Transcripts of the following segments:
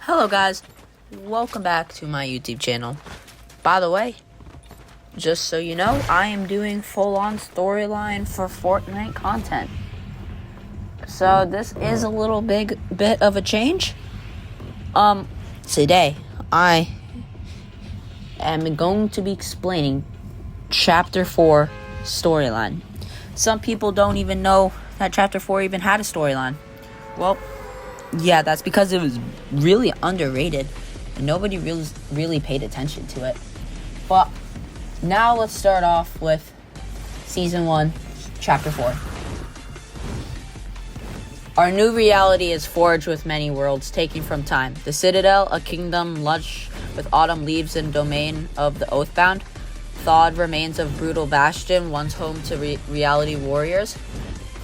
Hello guys, welcome back to my YouTube channel. By the way, just so you know, I am doing full-on storyline for Fortnite content. So this is a little bit of a change. Today I am going to be explaining Chapter 4 storyline. Some people don't even know that Chapter 4 even had a storyline. Well, yeah, that's because it was really underrated and nobody really paid attention to it. But now let's start off with Season 1, Chapter 4. Our new reality is forged with many worlds taken from time. The Citadel, a kingdom lush with autumn leaves and domain of the Oathbound. Thawed remains of brutal bastion, once home to reality warriors.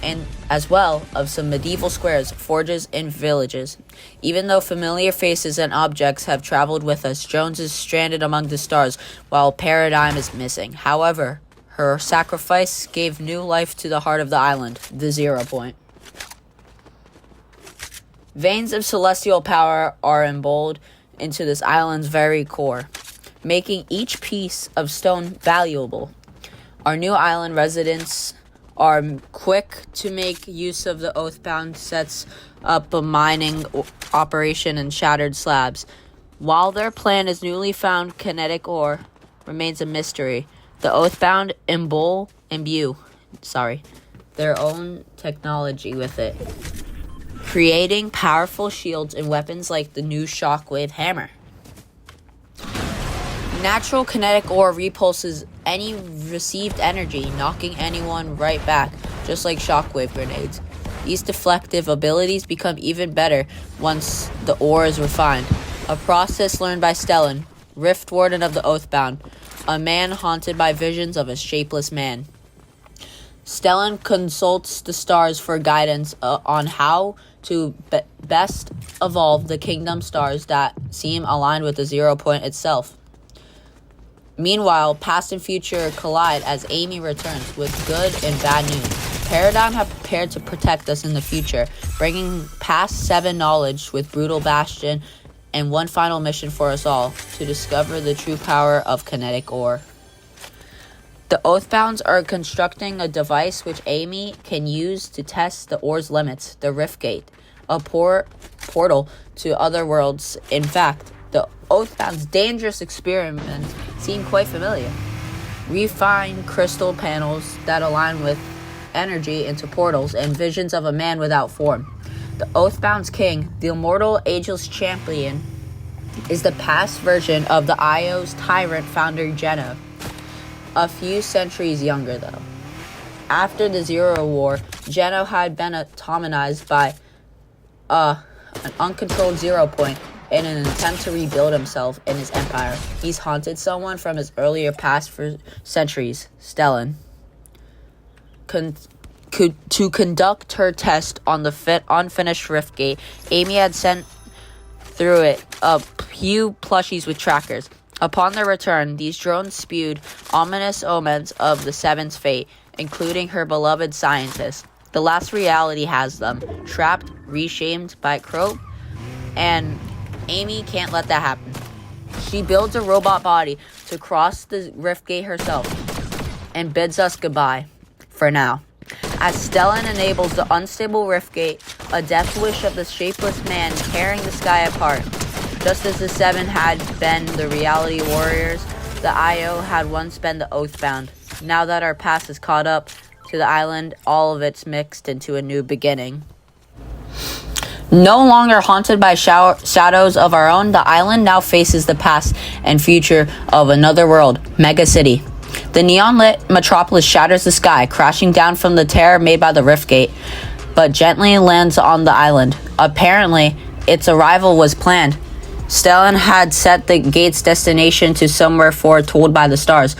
And as well of some medieval squares, forges, and villages. Even though familiar faces and objects have traveled with us, Jones is stranded among the stars, while Paradigm is missing. However, her sacrifice gave new life to the heart of the island, the 0 Point. Veins of celestial power are emboldened into this island's very core, making each piece of stone valuable. Our new island residents are quick to make use of the Oathbound, sets up a mining operation and shattered slabs. While their plan is newly found kinetic ore remains a mystery, the Oathbound imbue their own technology with it, creating powerful shields and weapons like the new Shockwave hammer. Natural kinetic ore repulses any received energy, knocking anyone right back, just like shockwave grenades. These deflective abilities become even better once the ore is refined. A process learned by Stellan, Rift Warden of the Oathbound, a man haunted by visions of a shapeless man. Stellan consults the stars for guidance on how to best evolve the kingdom stars that seem aligned with the 0 Point itself. Meanwhile, past and future collide as Amy returns with good and bad news. Paradigm have prepared to protect us in the future, bringing past 7 knowledge with Brutal Bastion and one final mission for us all, to discover the true power of kinetic ore. The Oathbounds are constructing a device which Amy can use to test the ore's limits, the Riftgate, a portal to other worlds. In fact, the Oathbound's dangerous experiments seem quite familiar. Refined crystal panels that align with energy into portals and visions of a man without form. The Oathbound's king, the immortal ageless champion, is the past version of the IO's tyrant founder Geno. A few centuries younger though. After the Zero War, Geno had been atomized by an uncontrolled 0 Point in an attempt to rebuild himself and his empire. He's haunted someone from his earlier past for centuries, Stellan. To conduct her test on the unfinished Riftgate, Amy had sent through it a few plushies with trackers. Upon their return, these drones spewed ominous omens of the Seven's fate, including her beloved scientist. The last reality has them, trapped, reshamed by Crope, and Amy can't let that happen. She builds a robot body to cross the Riftgate herself and bids us goodbye, for now. As Stellan enables the unstable Riftgate, a death wish of the shapeless man tearing the sky apart. Just as the 7 had been the reality warriors, the IO had once been the Oathbound. Now that our past is caught up to the island, all of it's mixed into a new beginning. No longer haunted by shadows of our own, the island now faces the past and future of another world, Mega City. The neon-lit metropolis shatters the sky, crashing down from the terror made by the Riftgate, but gently lands on the island. Apparently, its arrival was planned. Stellan had set the gate's destination to somewhere foretold by the stars,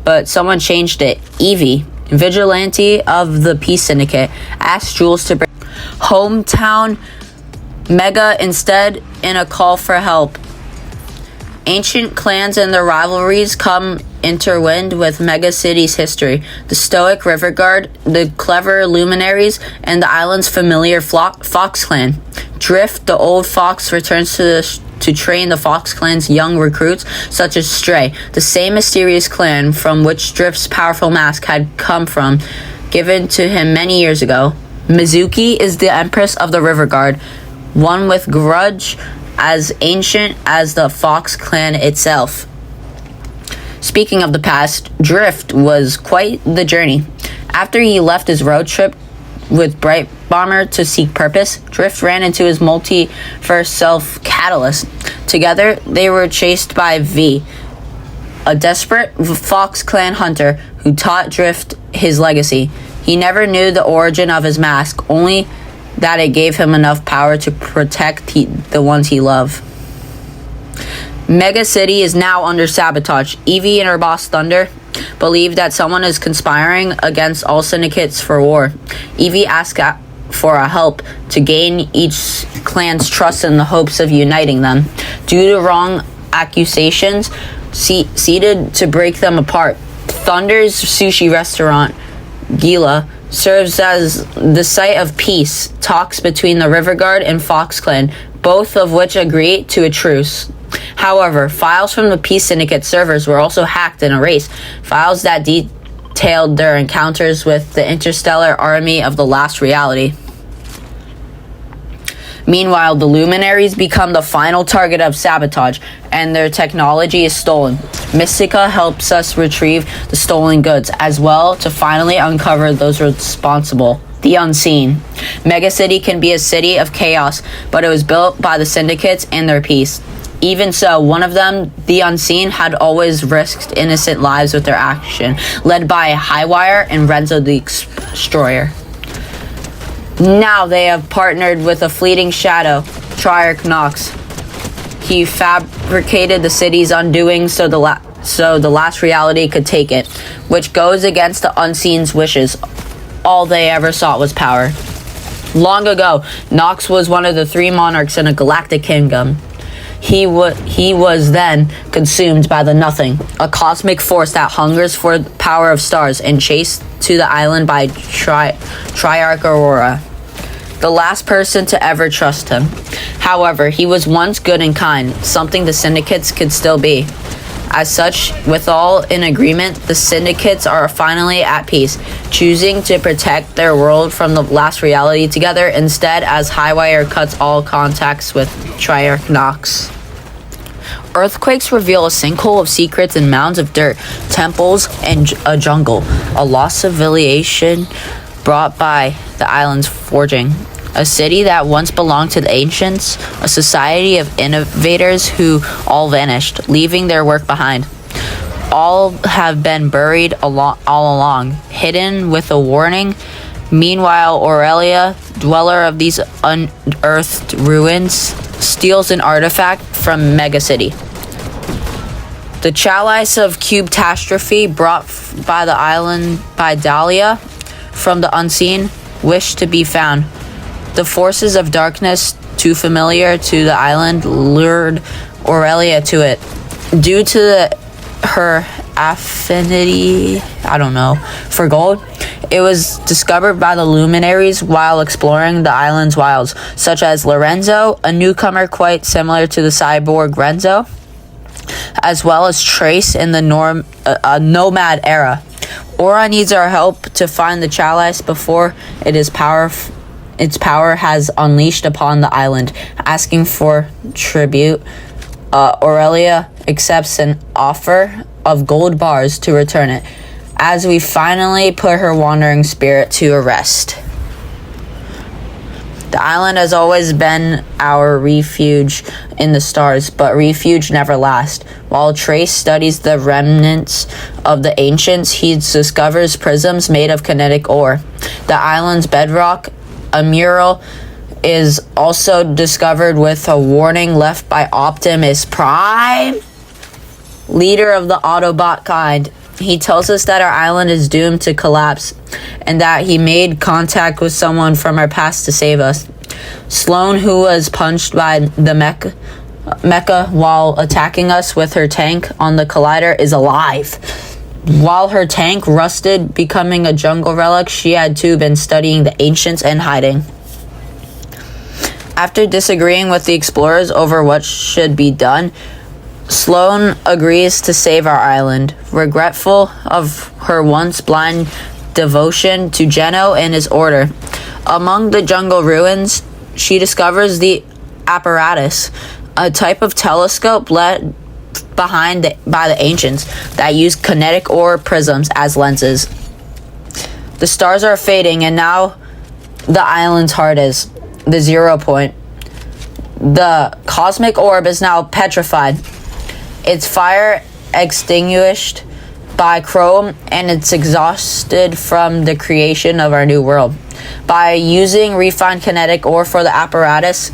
but someone changed it. Evie, vigilante of the Peace Syndicate, asked Jules to bring hometown Mega instead in a call for help. Ancient clans and their rivalries come intertwined with Mega City's history. The stoic River Guard, the clever Luminaries, and the island's familiar Fox clan. Drift, the old fox, returns to the to train the Fox Clan's young recruits, such as Stray, the same mysterious clan from which Drift's powerful mask had come from, given to him many years ago. Mizuki is the Empress of the River Guard, one with grudge as ancient as the Fox Clan itself. Speaking of the past, Drift was quite the journey. After he left his road trip with Bright Bomber to seek purpose, Drift ran into his multiverse self, Catalyst. Together, they were chased by V, a desperate Fox Clan hunter who taught Drift his legacy. He never knew the origin of his mask, only that it gave him enough power to protect the ones he loved. Mega City is now under sabotage. Evie and her boss Thunder believe that someone is conspiring against all syndicates for war. Evie asks for a help to gain each clan's trust in the hopes of uniting them. Due to wrong accusations, seeded to break them apart, Thunder's sushi restaurant, Gila, serves as the site of peace talks between the River Guard and Fox Clan, both of which agree to a truce. However, files from the Peace Syndicate servers were also hacked and erased, files that detailed their encounters with the interstellar army of the Last Reality. Meanwhile, the Luminaries become the final target of sabotage, and their technology is stolen. Mystica helps us retrieve the stolen goods, as well to finally uncover those responsible. The Unseen. Mega City can be a city of chaos, but it was built by the syndicates and their peace. Even so, one of them, the Unseen, had always risked innocent lives with their action, led by Highwire and Renzo the Destroyer. Now they have partnered with a fleeting shadow, Triarch Nox. He fabricated the city's undoing so the Last Reality could take it, which goes against the Unseen's wishes. All they ever sought was power. Long ago, Nox was one of the 3 monarchs in a galactic kingdom. He was then consumed by the Nothing, a cosmic force that hungers for the power of stars, and chased to the island by Triarch Aurora, the last person to ever trust him. However, he was once good and kind, something the syndicates could still be. As such, with all in agreement, the syndicates are finally at peace, choosing to protect their world from the Last Reality together instead, as Highwire cuts all contacts with Triarch Nox. Earthquakes reveal a sinkhole of secrets and mounds of dirt, temples, and a jungle, a lost civilization brought by the island's forging. A city that once belonged to the ancients, a society of innovators who all vanished, leaving their work behind. All have been buried all along, hidden with a warning. Meanwhile, Aurelia, dweller of these unearthed ruins, steals an artifact from Mega City. The chalice of Cube-tastrophe brought by the island by Dahlia from the Unseen wished to be found. The forces of darkness, too familiar to the island, lured Aurelia to it. Due to her affinity, for gold, it was discovered by the Luminaries while exploring the island's wilds, such as Lorenzo, a newcomer quite similar to the cyborg Renzo, as well as Trace in the Nomad era. Aura needs our help to find the chalice before its power has unleashed upon the island, asking for tribute. Aurelia accepts an offer of gold bars to return it, as we finally put her wandering spirit to rest. The island has always been our refuge in the stars, but refuge never lasts. While Trace studies the remnants of the ancients, he discovers prisms made of kinetic ore. The island's bedrock, a mural, is also discovered with a warning left by Optimus Prime, leader of the Autobot kind. He tells us that our island is doomed to collapse, and that he made contact with someone from our past to save us. Sloane, who was punched by the mecha while attacking us with her tank on the collider, is alive. While her tank rusted, becoming a jungle relic, she had too been studying the ancients and hiding. After disagreeing with the explorers over what should be done, Sloane agrees to save our island. Regretful of her once blind devotion to Geno and his order, among the jungle ruins, she discovers the apparatus, a type of telescope left behind by the ancients that used kinetic ore prisms as lenses. The stars are fading, and now the island's heart is the 0 point. The cosmic orb is now petrified, its fire extinguished by chrome, and it's exhausted from the creation of our new world. By using refined kinetic ore for the apparatus,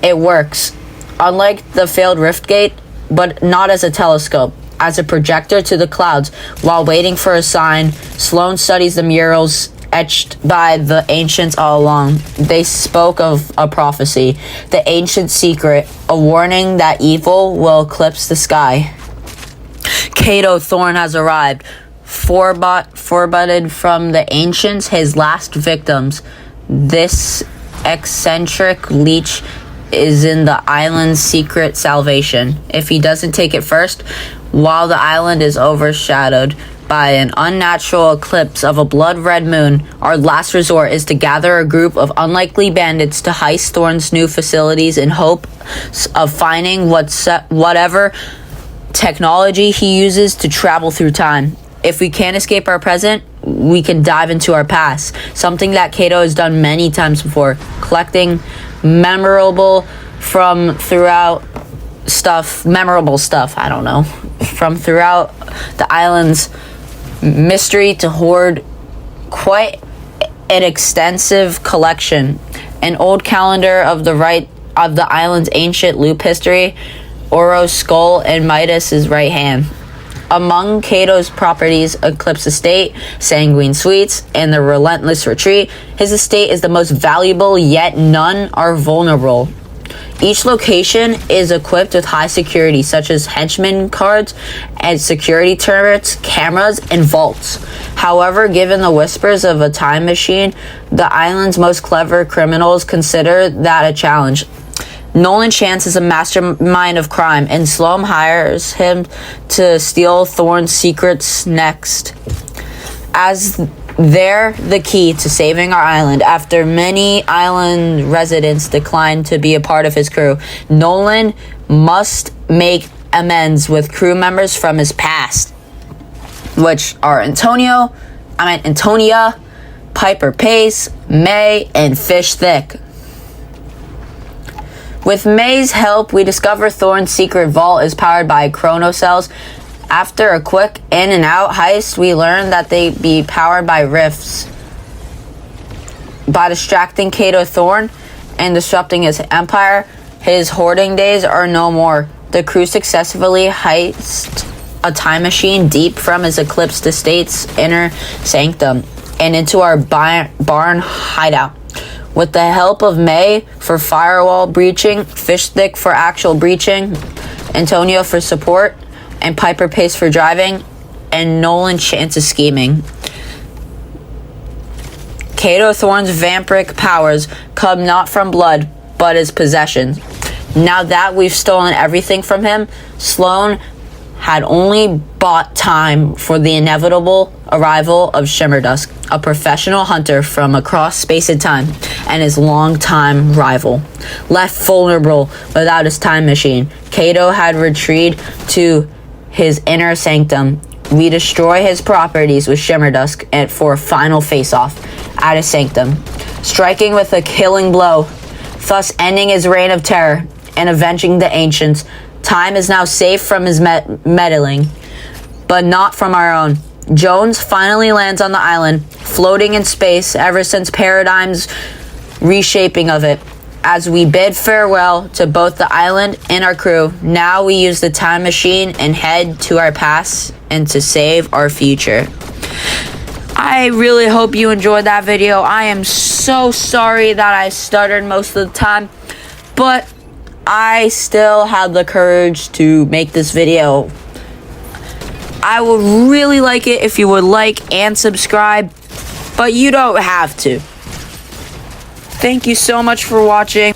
it works. Unlike the failed Riftgate, but not as a telescope, as a projector to the clouds. While waiting for a sign, Sloane studies the murals etched by the ancients all along. They spoke of a prophecy, the ancient secret, a warning that evil will eclipse the sky. Cato Thorne has arrived, foreboded from the ancients, his last victims. This eccentric leech is in the island's secret salvation. If he doesn't take it first, while the island is overshadowed by an unnatural eclipse of a blood-red moon, our last resort is to gather a group of unlikely bandits to heist Thorne's new facilities in hope of finding whatever technology he uses to travel through time. If we can't escape our present, we can dive into our past, something that Cato has done many times before, collecting memorable stuff from throughout the island's mystery to hoard quite an extensive collection. An old calendar of the island's ancient loop history, Oro's skull, and Midas' right hand. Among Cato's properties, Eclipse Estate, Sanguine Suites, and the Relentless Retreat, his estate is the most valuable, yet none are vulnerable. Each location is equipped with high security, such as henchman cards and security turrets, cameras, and vaults. However, given the whispers of a time machine, the island's most clever criminals consider that a challenge. Nolan Chance is a mastermind of crime, and Sloane hires him to steal Thorne's secrets next. As they're the key to saving our island, after many island residents decline to be a part of his crew, Nolan must make amends with crew members from his past, which are Antonia, Piper Pace, May, and Fish Thick. With May's help, we discover Thorne's secret vault is powered by chronocells. After a quick in-and-out heist, we learn that they be powered by rifts. By distracting Cato Thorne and disrupting his empire, his hoarding days are no more. The crew successfully heist a time machine deep from his eclipsed estate's inner sanctum and into our barn hideout. With the help of May for firewall breaching, Fish Thick for actual breaching, Antonio for support, and Piper Pace for driving, and Nolan Chance's scheming, Cato Thorne's vampiric powers come not from blood, but his possessions. Now that we've stolen everything from him, Sloane had only bought time for the inevitable arrival of Shimmerdusk, a professional hunter from across space and time, and his longtime rival. Left vulnerable without his time machine, Cato had retreated to his inner sanctum. We destroy his properties with Shimmerdusk and for a final face-off at his sanctum, striking with a killing blow, thus ending his reign of terror and avenging the ancients. Time is now safe from his meddling, but not from our own. Jones finally lands on the island, floating in space ever since Paradigm's reshaping of it. As we bid farewell to both the island and our crew, now we use the time machine and head to our past and to save our future. I really hope you enjoyed that video. I am so sorry that I stuttered most of the time, but I still had the courage to make this video. I would really like it if you would like and subscribe, but you don't have to. Thank you so much for watching.